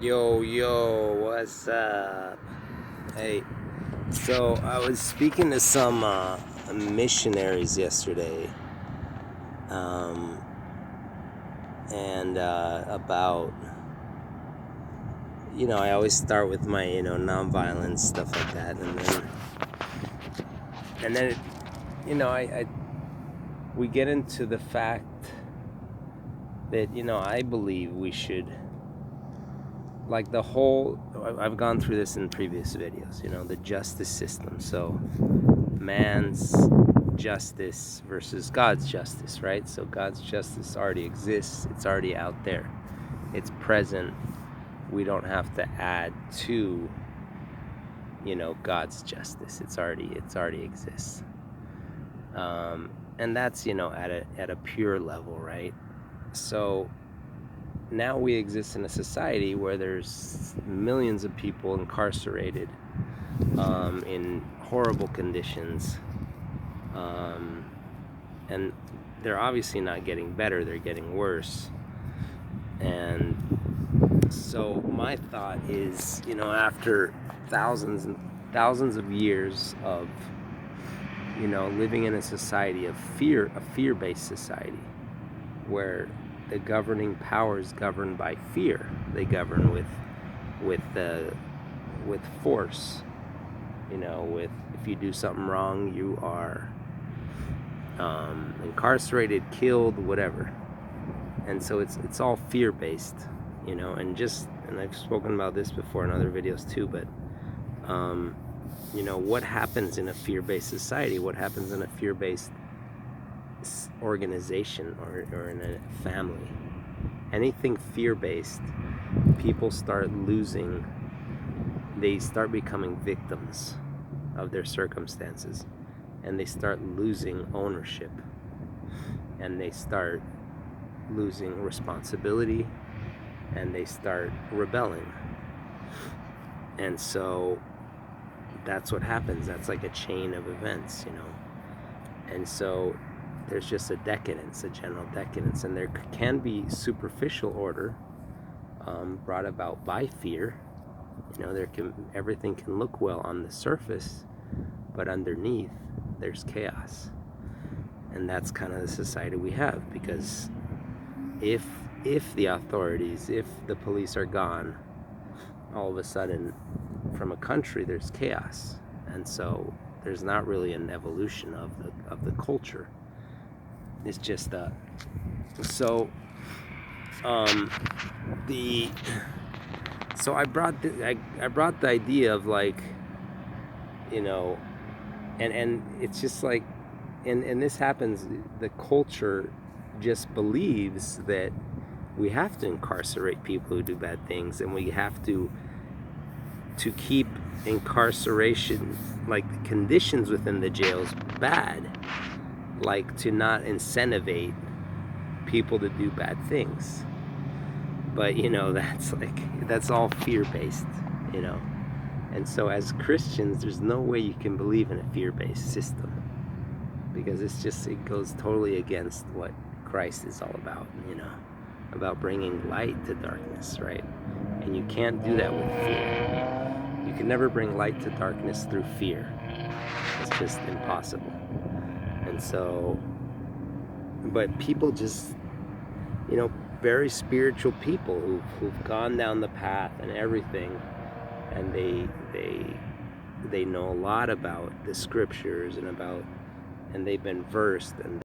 Yo, what's up? Hey, so I was speaking to some missionaries yesterday, um, and about, I always start with my, nonviolence stuff like that, and then, we get into the fact that, I believe we should, like I've gone through this in previous videos, the justice system. So man's justice versus God's justice, right? So God's justice already exists. It's already out there. It's present. We don't have to add to, God's justice. It already exists. And that's, at a pure level, right? So now we exist in a society where there's millions of people incarcerated in horrible conditions, and they're obviously not getting better, they're getting worse. And so my thought is, after thousands and thousands of years of living in a society of fear, a fear-based society, where the governing powers govern by fear. They govern with force. With if you do something wrong, you are incarcerated, killed, whatever. And so it's all fear-based, and I've spoken about this before in other videos too. But what happens in a fear-based society? What happens in a fear-based organization or in a family? Anything fear-based, people start losing. They start becoming victims of their circumstances, and they start losing ownership, and they start losing responsibility, and they start rebelling. And so that's what happens. That's like a chain of events, and so there's just a decadence, a general decadence, and there can be superficial order brought about by fear. Everything can look well on the surface, but underneath there's chaos. And that's kind of the society we have, because if the authorities, if the police are gone, all of a sudden from a country there's chaos. And so there's not really an evolution of the culture. It's just so I brought the idea of, like, and it's just like, and this happens, the culture just believes that we have to incarcerate people who do bad things, and we have to keep incarceration, like the conditions within the jails, bad, like to not incentivate people to do bad things. But that's all fear-based, and so as Christians, there's no way you can believe in a fear-based system, because it goes totally against what Christ is all about, about bringing light to darkness, right? And you can't do that with fear. You can never bring light to darkness through fear. It's just impossible. And so, but people just, very spiritual people who've gone down the path and everything, and they know a lot about the scriptures and they've been versed, and